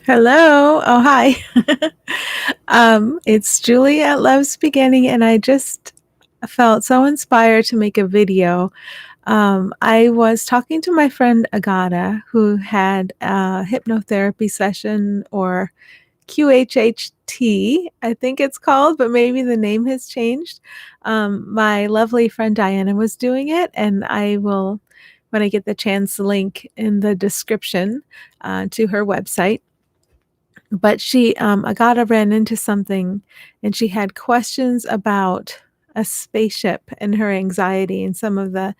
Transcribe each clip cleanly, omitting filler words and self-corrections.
Hello. Oh, hi. It's Julie at Love's Beginning, and I just felt so inspired to make a video. I was talking to my friend Agata, who had a hypnotherapy session or QHHT, I think it's called, but maybe the name has changed. My lovely friend Diana was doing it, and I will, when I get the chance, link in the description to her website. But Agata ran into something, and she had questions about a spaceship and her anxiety and some of the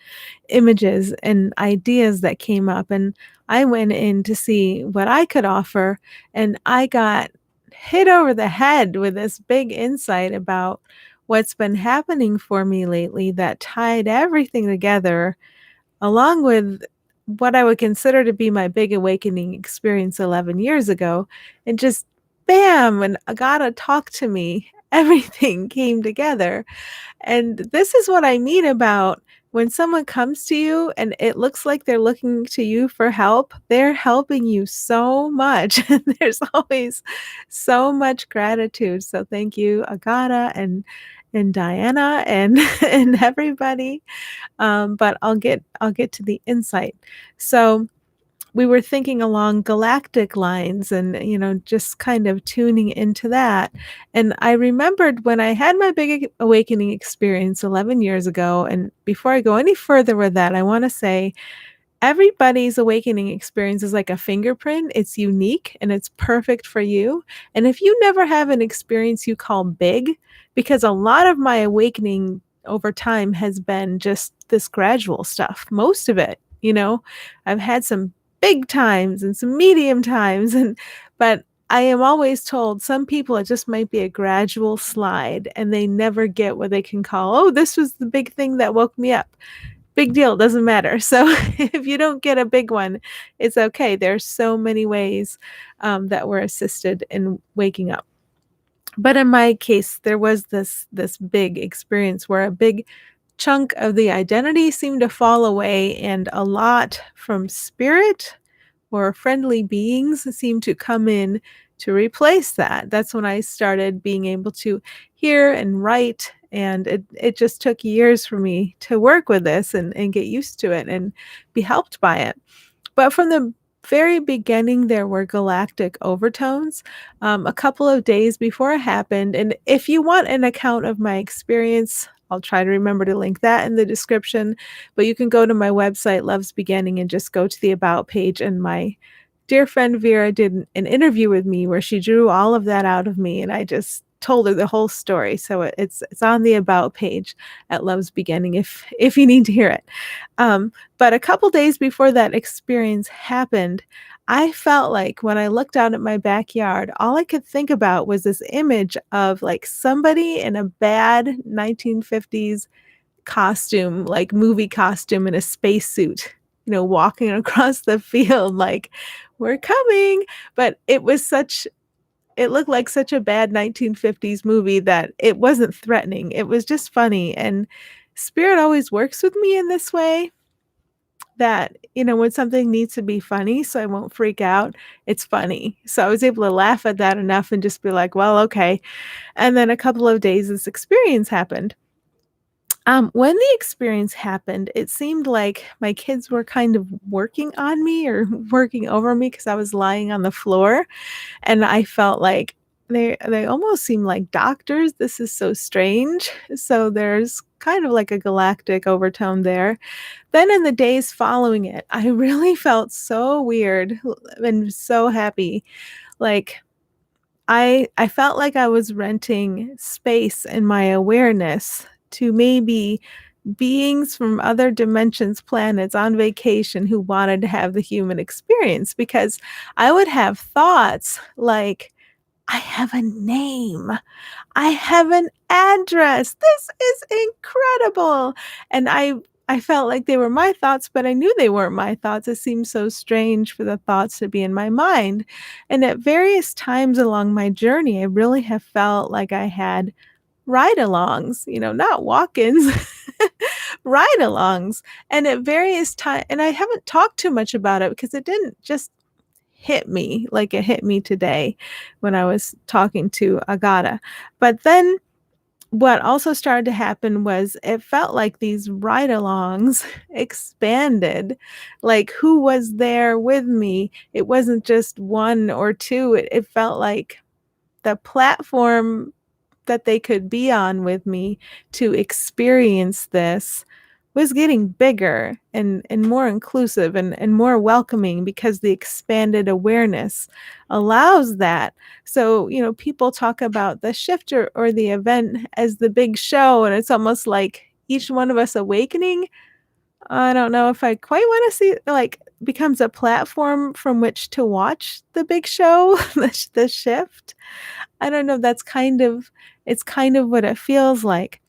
images and ideas that came up. And I went in to see what I could offer, and I got hit over the head with this big insight about what's been happening for me lately that tied everything together along with what I would consider to be my big awakening experience 11 years ago, and just bam, when Agata talked to me, everything came together. And this is what I mean about when someone comes to you and it looks like they're looking to you for help, they're helping you so much. And there's always so much gratitude. So thank you, Agata and Diana and and everybody. But I'll get to the insight. So we were thinking along galactic lines and, just kind of tuning into that. And I remembered when I had my big awakening experience 11 years ago. And before I go any further with that, I want to say everybody's awakening experience is like a fingerprint. It's unique and it's perfect for you. And if you never have an experience you call big, because a lot of my awakening over time has been just this gradual stuff, most of it, I've had some big times and some medium times but I am always told some people it just might be a gradual slide and they never get what they can call, oh, this was the big thing that woke me up. Big deal, doesn't matter. So if you don't get a big one, it's okay. There's so many ways that we're assisted in waking up. But in my case, there was this big experience where a big chunk of the identity seemed to fall away, and a lot from spirit or friendly beings seem to come in to replace that. That's when I started being able to hear and write, and it just took years for me to work with this and get used to it and be helped by it. But from the very beginning, there were galactic overtones, a couple of days before it happened. And if you want an account of my experience, I'll try to remember to link that in the description. But you can go to my website, Love's Beginning, and just go to the About page. And my dear friend Vera did an interview with me where she drew all of that out of me, and I just told her the whole story. So it's on the About page at Love's Beginning if you need to hear it. But a couple days before that experience happened, I felt like when I looked out at my backyard, all I could think about was this image of like somebody in a bad 1950s costume, like movie costume in a spacesuit, walking across the field like, we're coming. But it looked like such a bad 1950s movie that it wasn't threatening. It was just funny. And spirit always works with me in this way that, when something needs to be funny so I won't freak out, it's funny. So I was able to laugh at that enough and just be like, well, okay. And then a couple of days this experience happened. When the experience happened, it seemed like my kids were kind of working on me or working over me because I was lying on the floor, and I felt like they almost seem like doctors. This is so strange. So there's kind of like a galactic overtone there. Then in the days following it, I really felt so weird and so happy. Like I felt like I was renting space in my awareness to maybe beings from other dimensions, planets on vacation who wanted to have the human experience, because I would have thoughts like, I have a name. I have an address. This is incredible. And I felt like they were my thoughts, but I knew they weren't my thoughts. It seemed so strange for the thoughts to be in my mind. And at various times along my journey, I really have felt like I had ride-alongs, not walk-ins, ride-alongs. And at various times, and I haven't talked too much about it because it didn't just hit me like it hit me today when I was talking to Agata. But then what also started to happen was it felt like these ride-alongs expanded, like, who was there with me? It wasn't just 1 or 2, it felt like the platform that they could be on with me to experience this was getting bigger and more inclusive and more welcoming because the expanded awareness allows that. So, people talk about the shift or the event as the big show, and it's almost like each one of us awakening. I don't know if I quite want to see like becomes a platform from which to watch the big show, the shift. I don't know, that's kind of it's kind of what it feels like.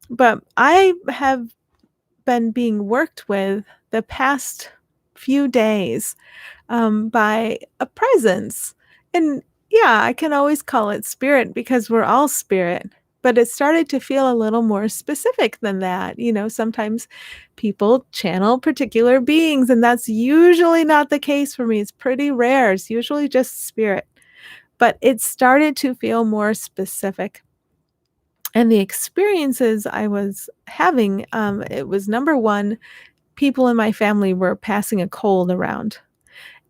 But I have been being worked with the past few days, by a presence. And yeah, I can always call it spirit because we're all spirit, but it started to feel a little more specific than that. Sometimes people channel particular beings, and that's usually not the case for me. It's pretty rare. It's usually just spirit. But it started to feel more specific. And the experiences I was having, it was number one, people in my family were passing a cold around.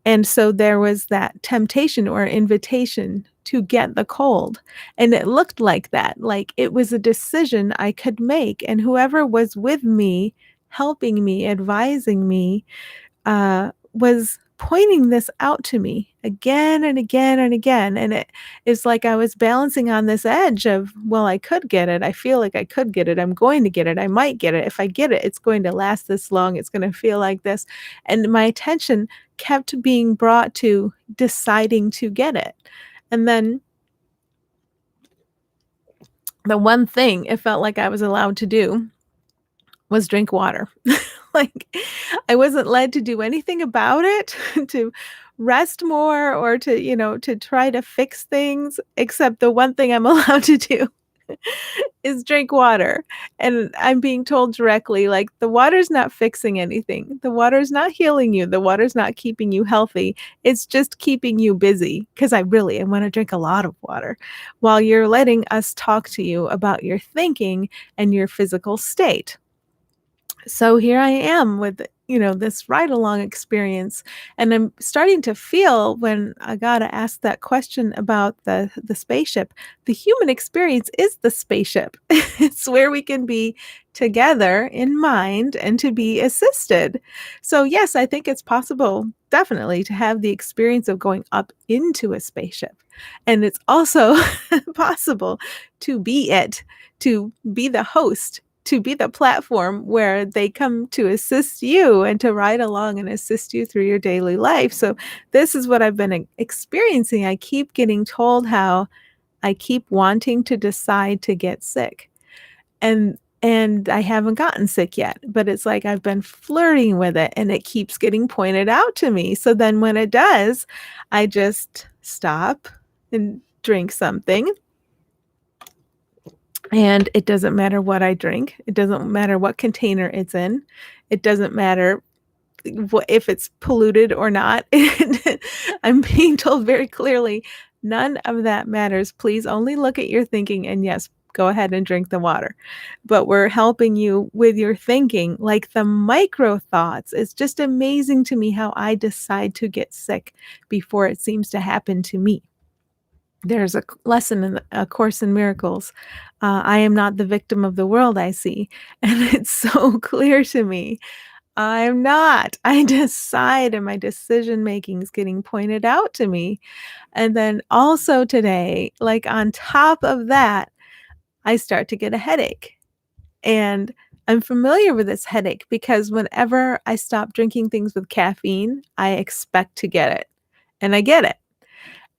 And so there was that temptation or invitation to get the cold. And it looked like that, like it was a decision I could make. And whoever was with me, helping me, advising me, was pointing this out to me again and again and again. And it is like I was balancing on this edge of, well, I could get it. I feel like I could get it. I'm going to get it. I might get it. If I get it, it's going to last this long. It's going to feel like this. And my attention kept being brought to deciding to get it. And then the one thing it felt like I was allowed to do was drink water. Like, I wasn't led to do anything about it, to rest more or to try to fix things, except the one thing I'm allowed to do is drink water. And I'm being told directly, like, the water's not fixing anything. The water's not healing you. The water's not keeping you healthy. It's just keeping you busy. Because I want to drink a lot of water while you're letting us talk to you about your thinking and your physical state. So here I am with, this ride along experience. And I'm starting to feel when I got to ask that question about the spaceship, the human experience is the spaceship. It's where we can be together in mind and to be assisted. So yes, I think it's possible definitely to have the experience of going up into a spaceship. And it's also possible to be it, to be the host, to be the platform where they come to assist you and to ride along and assist you through your daily life. So this is what I've been experiencing. I keep getting told how I keep wanting to decide to get sick. And I haven't gotten sick yet, but it's like I've been flirting with it and it keeps getting pointed out to me. So then when it does, I just stop and drink something. And it doesn't matter what I drink. It doesn't matter what container it's in. It doesn't matter if it's polluted or not. I'm being told very clearly, none of that matters. Please only look at your thinking, and yes, go ahead and drink the water. But we're helping you with your thinking, like the micro thoughts. It's just amazing to me how I decide to get sick before it seems to happen to me. There's a lesson in A Course in Miracles. I am not the victim of the world I see. And it's so clear to me. I'm not. I decide, and my decision making is getting pointed out to me. And then also today, like on top of that, I start to get a headache. And I'm familiar with this headache because whenever I stop drinking things with caffeine, I expect to get it. And I get it.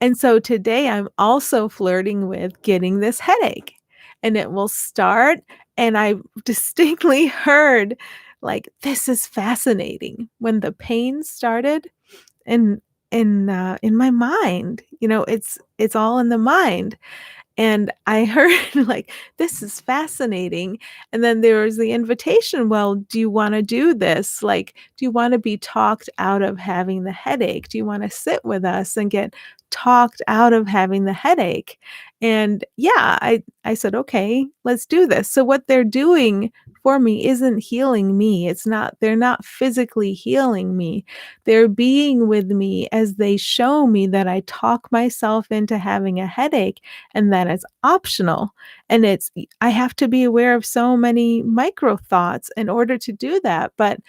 And so today I'm also flirting with getting this headache, and it will start, and I distinctly heard, like, "This is fascinating." When the pain started in in my mind, it's all in the mind. And I heard like, "This is fascinating." And then there was the invitation, "Well, do you wanna do this? Like, do you wanna be talked out of having the headache? Do you wanna sit with us and get talked out of having the headache?" And yeah, I said, "Okay, let's do this." So what they're doing for me isn't healing me. It's not they're not physically healing me. They're being with me as they show me that I talk myself into having a headache and that it's optional. And I have to be aware of so many micro thoughts in order to do that. But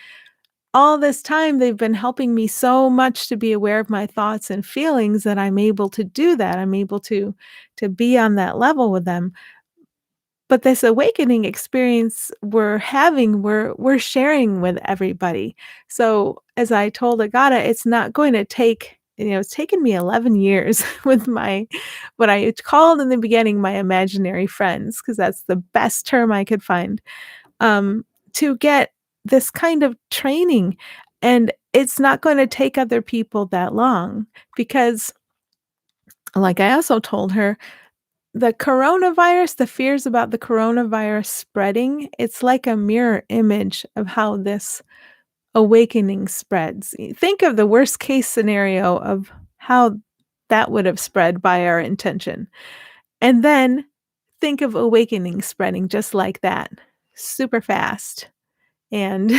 all this time, they've been helping me so much to be aware of my thoughts and feelings that I'm able to do that. I'm able to be on that level with them. But this awakening experience we're having, we're sharing with everybody. So, as I told Agata, it's not going to take it's taken me 11 years with my what I called in the beginning my imaginary friends, because that's the best term I could find, um, to get this kind of training. And it's not gonna take other people that long because, like I also told her, the fears about the coronavirus spreading, it's like a mirror image of how this awakening spreads. Think of the worst case scenario of how that would have spread by our intention. And then think of awakening spreading just like that, super fast and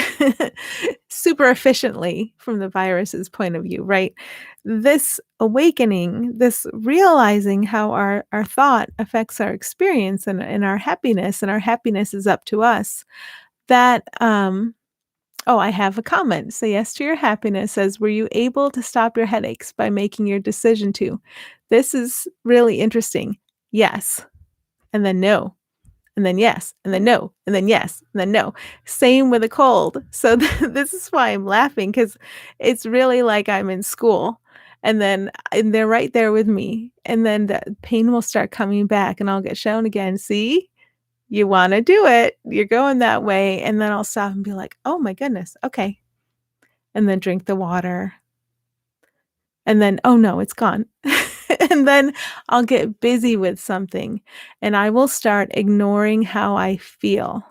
super efficiently from the virus's point of view, right? This awakening, this realizing how our thought affects our experience and our happiness is up to us. That oh, I have a comment. Say yes to your happiness says, "Were you able to stop your headaches by making your decision to?" This is really interesting. Yes, and then no. And then yes, and then no, and then yes, and then no. Same with a cold. So this is why I'm laughing because it's really like I'm in school, and they're right there with me, and then the pain will start coming back, and I'll get shown again, "See? You wanna do it. You're going that way," and then I'll stop and be like, "Oh my goodness, okay," and then drink the water, and then, "Oh no, it's gone." And then I'll get busy with something, and I will start ignoring how I feel.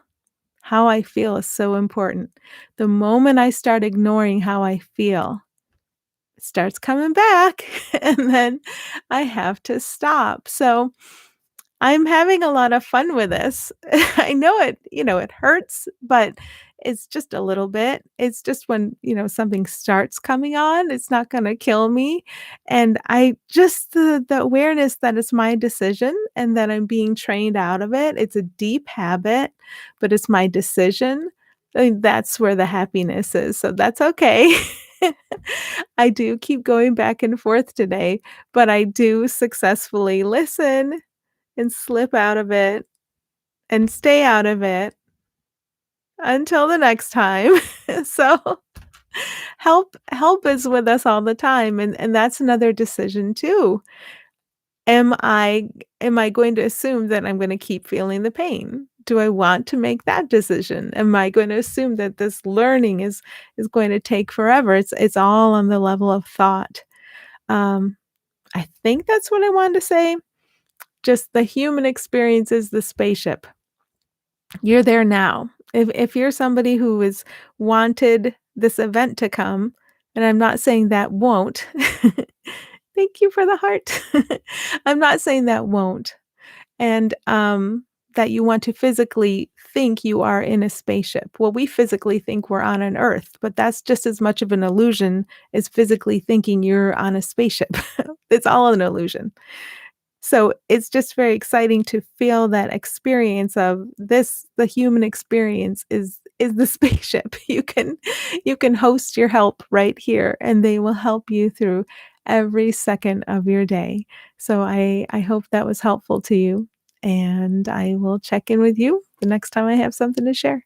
How I feel is so important. The moment I start ignoring how I feel, it starts coming back, and then I have to stop. So, I'm having a lot of fun with this. I know it hurts, but it's just a little bit. It's just when, something starts coming on, it's not gonna kill me, and I just the awareness that it's my decision and that I'm being trained out of it. It's a deep habit, but it's my decision. That's where the happiness is, so that's okay. I do keep going back and forth today, but I do successfully listen and slip out of it and stay out of it until the next time. So, help is with us all the time, and that's another decision too. Am I going to assume that I'm gonna keep feeling the pain? Do I want to make that decision? Am I going to assume that this learning is going to take forever? It's all on the level of thought. Um, I think that's what I wanted to say. Just the human experience is the spaceship. You're there now. If you're somebody who has wanted this event to come, and I'm not saying that won't. Thank you for the heart. I'm not saying that won't, and, that you want to physically think you are in a spaceship. Well, we physically think we're on an Earth, but that's just as much of an illusion as physically thinking you're on a spaceship. It's all an illusion. So, it's just very exciting to feel that experience of the human experience is the spaceship. You can host your help right here, and they will help you through every second of your day. So, I hope that was helpful to you, and I will check in with you the next time I have something to share.